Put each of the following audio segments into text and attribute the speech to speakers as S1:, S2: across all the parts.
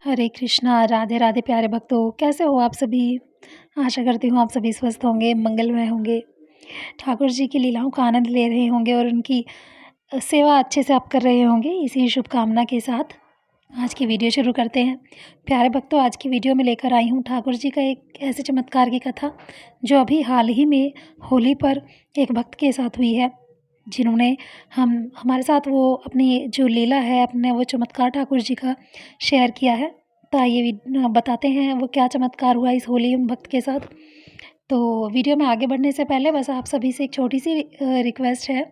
S1: हरे कृष्णा, राधे राधे प्यारे भक्तों, कैसे हो आप सभी? आशा करती हूँ आप सभी स्वस्थ होंगे, मंगलमय होंगे, ठाकुर जी की लीलाओं का आनंद ले रहे होंगे और उनकी सेवा अच्छे से आप कर रहे होंगे। इसी शुभकामना के साथ आज की वीडियो शुरू करते हैं। प्यारे भक्तों, आज की वीडियो में लेकर आई हूँ ठाकुर जी का एक ऐसे चमत्कार की कथा, जो अभी हाल ही में होली पर एक भक्त के साथ हुई है, जिन्होंने हमारे साथ वो अपनी जो लीला है, अपने वो चमत्कार ठाकुर जी का शेयर किया है। तो आइए बताते हैं वो क्या चमत्कार हुआ इस होली भक्त के साथ। तो वीडियो में आगे बढ़ने से पहले बस आप सभी से एक छोटी सी रिक्वेस्ट है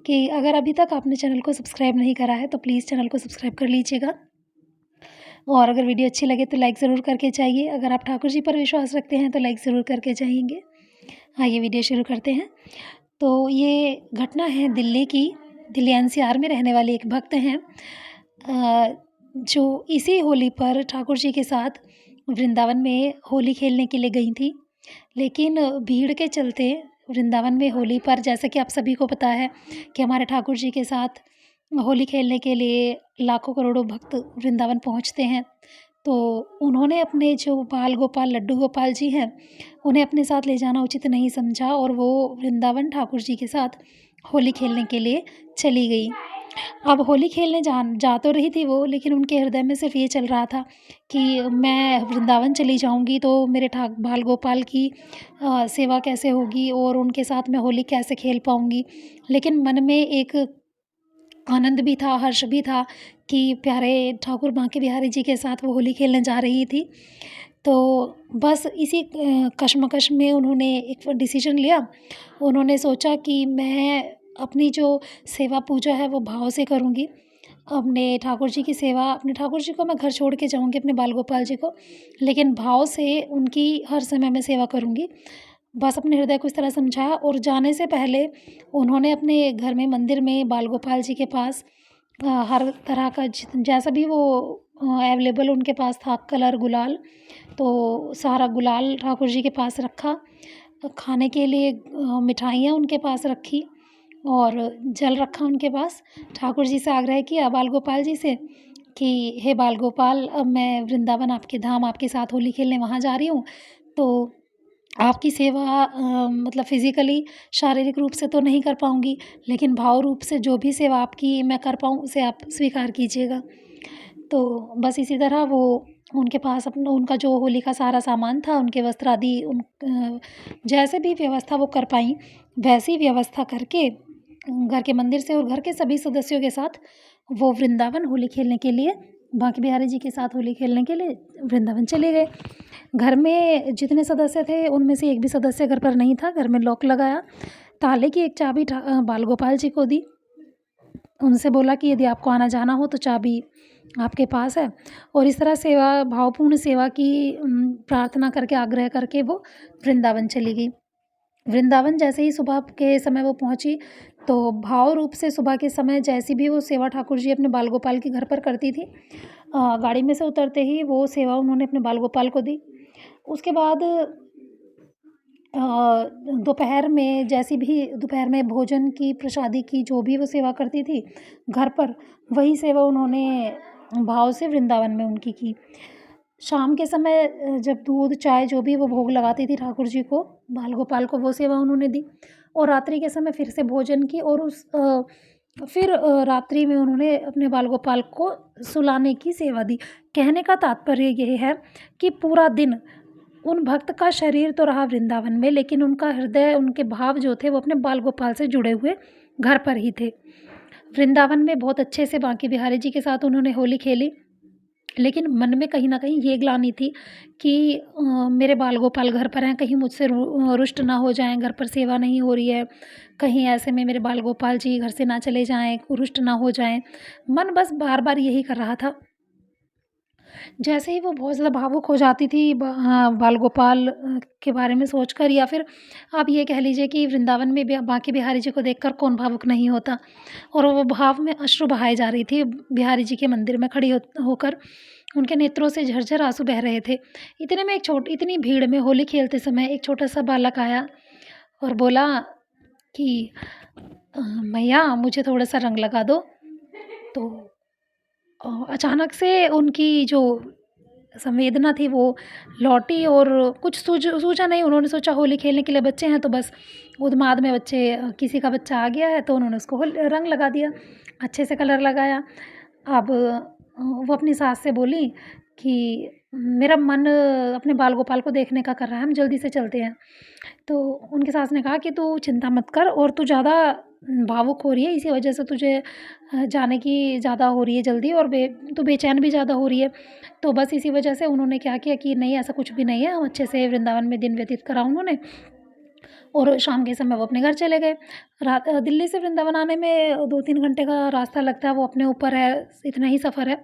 S1: कि अगर अभी तक आपने चैनल को सब्सक्राइब नहीं करा है तो प्लीज़ चैनल को सब्सक्राइब कर लीजिएगा, और अगर वीडियो अच्छी लगे तो लाइक ज़रूर करके जाइए। अगर आप ठाकुर जी पर विश्वास रखते हैं तो लाइक ज़रूर करके जाएंगे। आइए वीडियो शुरू करते हैं। तो ये घटना है दिल्ली की। दिल्ली एनसीआर में रहने वाले एक भक्त हैं, जो इसी होली पर ठाकुर जी के साथ वृंदावन में होली खेलने के लिए गई थी। लेकिन भीड़ के चलते वृंदावन में होली पर, जैसा कि आप सभी को पता है कि हमारे ठाकुर जी के साथ होली खेलने के लिए लाखों करोड़ों भक्त वृंदावन पहुंचते हैं। तो उन्होंने अपने जो बाल गोपाल लड्डू गोपाल जी हैं, उन्हें अपने साथ ले जाना उचित नहीं समझा और वो वृंदावन ठाकुर जी के साथ होली खेलने के लिए चली गई। अब होली खेलने जा तो रही थी वो, लेकिन उनके हृदय में सिर्फ ये चल रहा था कि मैं वृंदावन चली जाऊंगी तो मेरे ठाक बाल गोपाल की सेवा कैसे होगी और उनके साथ मैं होली कैसे खेल पाऊंगी। लेकिन मन में एक आनंद भी था, हर्ष भी था कि प्यारे ठाकुर बांके बिहारी जी के साथ वो होली खेलने जा रही थी। तो बस इसी कश्मकश में उन्होंने एक डिसीजन लिया। उन्होंने सोचा कि मैं अपनी जो सेवा पूजा है वो भाव से करूँगी। अपने ठाकुर जी की सेवा, अपने ठाकुर जी को मैं घर छोड़ के जाऊँगी, अपने बाल गोपाल जी को, लेकिन भाव से उनकी हर समय मैं सेवा करूँगी। बस अपने हृदय को इस तरह समझाया और जाने से पहले उन्होंने अपने घर में मंदिर में बाल गोपाल जी के पास हर तरह का जैसा भी वो अवेलेबल उनके पास था, कलर गुलाल, तो सारा गुलाल ठाकुर जी के पास रखा। खाने के लिए मिठाइयाँ उनके पास रखी और जल रखा उनके पास। ठाकुर जी से आग्रह किया बाल गोपाल जी से कि हे बाल गोपाल, अब मैं वृंदावन आपके धाम आपके साथ होली खेलने वहाँ जा रही हूँ, तो आपकी सेवा मतलब फ़िज़िकली शारीरिक रूप से तो नहीं कर पाऊँगी, लेकिन भाव रूप से जो भी सेवा आपकी मैं कर पाऊँ उसे आप स्वीकार कीजिएगा। तो बस इसी तरह वो उनके पास अपना उनका जो होली का सारा सामान था, उनके वस्त्र आदि जैसे भी व्यवस्था वो कर पाईं, वैसी व्यवस्था करके घर के मंदिर से और घर के सभी सदस्यों के साथ वो वृंदावन होली खेलने के लिए, बांके बिहारी जी के साथ होली खेलने के लिए वृंदावन चले गए। घर में जितने सदस्य थे उनमें से एक भी सदस्य घर पर नहीं था। घर में लॉक लगाया, ताले की एक चाबी बाल गोपाल जी को दी, उनसे बोला कि यदि आपको आना जाना हो तो चाबी आपके पास है। और इस तरह सेवा, भावपूर्ण सेवा की प्रार्थना करके, आग्रह करके वो वृंदावन चली गई। वृंदावन जैसे ही सुबह के समय वो पहुंची, तो भाव रूप से सुबह के समय जैसी भी वो सेवा ठाकुर जी अपने बाल गोपाल के घर पर करती थी, गाड़ी में से उतरते ही वो सेवा उन्होंने अपने बाल गोपाल को दी। उसके बाद दोपहर में जैसी भी दोपहर में भोजन की, प्रसादी की जो भी वो सेवा करती थी घर पर, वही सेवा उन्होंने भाव से वृंदावन में उनकी की। शाम के समय जब दूध चाय जो भी वो भोग लगाती थी ठाकुर जी को, बाल गोपाल को, वो सेवा उन्होंने दी। और रात्रि के समय फिर से भोजन की और फिर रात्रि में उन्होंने अपने बाल गोपाल को सुलाने की सेवा दी। कहने का तात्पर्य ये है कि पूरा दिन उन भक्त का शरीर तो रहा वृंदावन में, लेकिन उनका हृदय, उनके भाव जो थे वो अपने बाल गोपाल से जुड़े हुए घर पर ही थे। वृंदावन में बहुत अच्छे से बांके बिहारी जी के साथ उन्होंने होली खेली, लेकिन मन में कहीं न कहीं ये ग्लानि थी कि मेरे बाल गोपाल घर पर हैं, कहीं मुझसे रुष्ट ना हो जाएँ, घर पर सेवा नहीं हो रही है, कहीं ऐसे में मेरे बाल गोपाल जी घर से ना चले जाएँ, रुष्ट ना हो जाएँ। मन बस बार-बार यही कर रहा था। जैसे ही वो बहुत ज़्यादा भावुक हो जाती थी बाल गोपाल के बारे में सोचकर, या फिर आप ये कह लीजिए कि वृंदावन में बांके बिहारी जी को देखकर कौन भावुक नहीं होता, और वो भाव में अश्रु बहाए जा रही थी। बिहारी जी के मंदिर में खड़ी होकर उनके नेत्रों से झरझर आंसू बह रहे थे। इतने में इतनी भीड़ में होली खेलते समय एक छोटा सा बालक आया और बोला कि मैया मुझे थोड़ा सा रंग लगा दो। तो अचानक से उनकी जो संवेदना थी वो लौटी और कुछ सूझा नहीं। उन्होंने सोचा होली खेलने के लिए बच्चे हैं तो बस उन्माद में बच्चे किसी का बच्चा आ गया है तो उन्होंने उसको रंग लगा दिया, अच्छे से कलर लगाया। अब वो अपनी सास से बोली कि मेरा मन अपने बाल गोपाल को देखने का कर रहा है, हम जल्दी से चलते हैं। तो उनकी सास ने कहा कि तू चिंता मत कर और तू ज़्यादा भावुक हो रही है, इसी वजह से तुझे जाने की ज़्यादा हो रही है जल्दी और तू बेचैन भी ज़्यादा हो रही है। तो बस इसी वजह से उन्होंने क्या किया कि नहीं, ऐसा कुछ भी नहीं है, हम अच्छे से वृंदावन में दिन व्यतीत करा उन्होंने और शाम के समय वो अपने घर चले गए। दिल्ली से वृंदावन आने में 2-3 घंटे का रास्ता लगता है, वो अपने ऊपर है, इतना ही सफ़र है।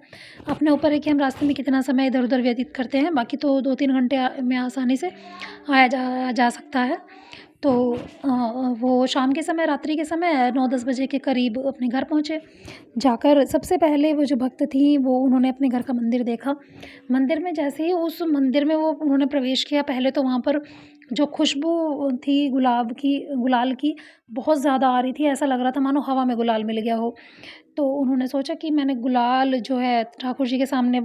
S1: अपने ऊपर है कि हम रास्ते में कितना समय इधर-उधर व्यतीत करते हैं, बाकी तो 2-3 घंटे में आसानी से आया जा सकता है। तो वो शाम के समय, रात्रि के समय 9-10 बजे के करीब अपने घर पहुँचे। जाकर सबसे पहले वो जो भक्त थीं, वो उन्होंने अपने घर का मंदिर देखा। मंदिर में जैसे ही उस मंदिर में वो उन्होंने प्रवेश किया, पहले तो वहाँ पर जो खुशबू थी गुलाल की बहुत ज़्यादा आ रही थी, ऐसा लग रहा था मानो हवा में गुलाल मिल गया हो। तो उन्होंने सोचा कि मैंने गुलाल जो है ठाकुर जी के सामने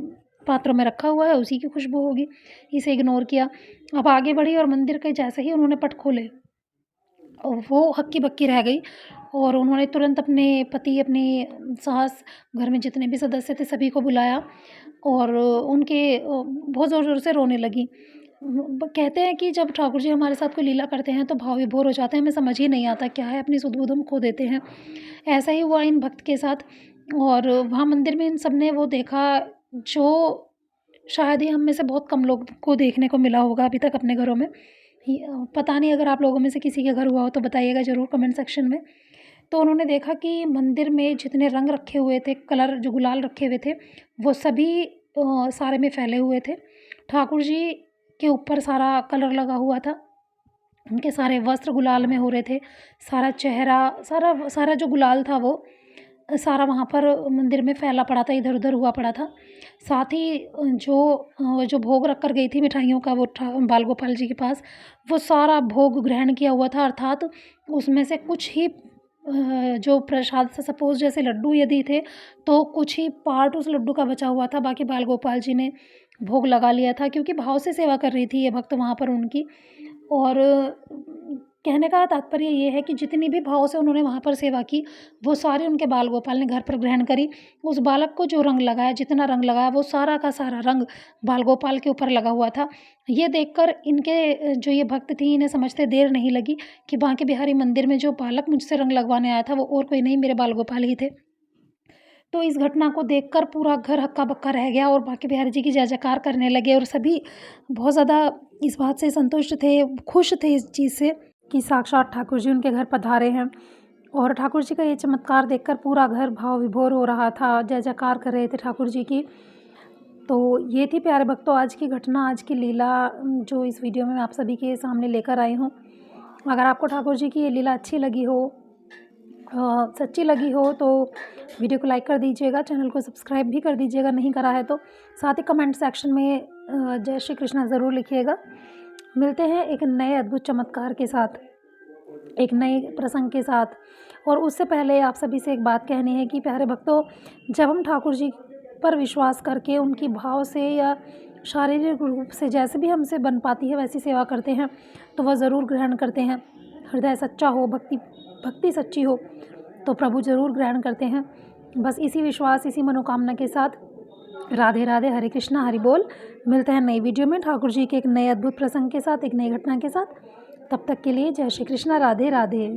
S1: पात्र में रखा हुआ है, उसी की खुशबू होगी, इसे इग्नोर किया। अब आगे बढ़ी और मंदिर के जैसे ही उन्होंने पट खोले, वो हक्की-बक्की रह गई और उन्होंने तुरंत अपने पति, अपनी सास, घर में जितने भी सदस्य थे सभी को बुलाया और उनके बहुत ज़ोर-ज़ोर से रोने लगी। कहते हैं कि जब ठाकुर जी हमारे साथ कोई लीला करते हैं तो भाव विभोर हो जाते हैं, हमें समझ ही नहीं आता क्या है, अपनी सुध-बुध हम खो देते हैं। ऐसा ही हुआ इन भक्त के साथ और वहाँ मंदिर में इन सब ने वो देखा जो शायद ही हम में से बहुत कम लोग को देखने को मिला होगा अभी तक अपने घरों में। पता नहीं, अगर आप लोगों में से किसी के घर हुआ हो तो बताइएगा ज़रूर कमेंट सेक्शन में। तो उन्होंने देखा कि मंदिर में जितने रंग रखे हुए थे, कलर जो गुलाल रखे हुए थे, वो सभी सारे में फैले हुए थे। ठाकुर जी के ऊपर सारा कलर लगा हुआ था, उनके सारे वस्त्र गुलाल में हो रहे थे, सारा चेहरा, सारा सारा जो गुलाल था वो सारा वहाँ पर मंदिर में फैला पड़ा था, इधर-उधर हुआ पड़ा था। साथ ही जो भोग रख कर गई थी मिठाइयों का, वो बाल गोपाल जी के पास, वो सारा भोग ग्रहण किया हुआ था, अर्थात उसमें से कुछ ही जो प्रसाद से सपोज़ जैसे लड्डू यदि थे, तो कुछ ही पार्ट उस लड्डू का बचा हुआ था, बाकी बाल गोपाल जी ने भोग लगा लिया था क्योंकि भाव से सेवा कर रही थी ये भक्त वहाँ पर उनकी। और कहने का तात्पर्य ये है कि जितनी भी भाव से उन्होंने वहाँ पर सेवा की, वो सारे उनके बाल गोपाल ने घर पर ग्रहण करी। उस बालक को जो रंग लगाया, जितना रंग लगाया, वो सारा का सारा रंग बाल गोपाल के ऊपर लगा हुआ था। ये देखकर इनके जो ये भक्त थीं, इन्हें समझते देर नहीं लगी कि बांके बिहारी मंदिर में जो बालक मुझसे रंग लगवाने आया था, वो और कोई नहीं, मेरे बाल गोपाल ही थे। तो इस घटना को देखकर पूरा घर हक्का-बक्का रह गया और बांके बिहारी जी की जय-जयकार करने लगे और सभी बहुत ज़्यादा इस बात से संतुष्ट थे, खुश थे इस चीज़ से कि साक्षात ठाकुर जी उनके घर पधारे हैं। और ठाकुर जी का ये चमत्कार देखकर पूरा घर भाव विभोर हो रहा था, जय-जयकार कर रहे थे ठाकुर जी की। तो ये थी प्यारे भक्तों आज की घटना, आज की लीला, जो इस वीडियो में मैं आप सभी के सामने लेकर आई हूँ। अगर आपको ठाकुर जी की ये लीला अच्छी लगी हो, सच्ची लगी हो, तो वीडियो को लाइक कर दीजिएगा, चैनल को सब्सक्राइब भी कर दीजिएगा नहीं करा है तो। साथ ही कमेंट सेक्शन में जय श्री कृष्णा ज़रूर लिखिएगा। मिलते हैं एक नए अद्भुत चमत्कार के साथ, एक नए प्रसंग के साथ। और उससे पहले आप सभी से एक बात कहनी है कि प्यारे भक्तों, जब हम ठाकुर जी पर विश्वास करके उनकी भाव से या शारीरिक रूप से जैसे भी हमसे बन पाती है वैसी सेवा करते हैं, तो वह ज़रूर ग्रहण करते हैं। हृदय सच्चा हो, भक्ति सच्ची हो, तो प्रभु ज़रूर ग्रहण करते हैं। बस इसी विश्वास, इसी मनोकामना के साथ राधे राधे, हरे कृष्णा, हरि बोल। मिलते हैं नई वीडियो में ठाकुर जी के एक नए अद्भुत प्रसंग के साथ, एक नई घटना के साथ। तब तक के लिए जय श्री कृष्णा, राधे राधे।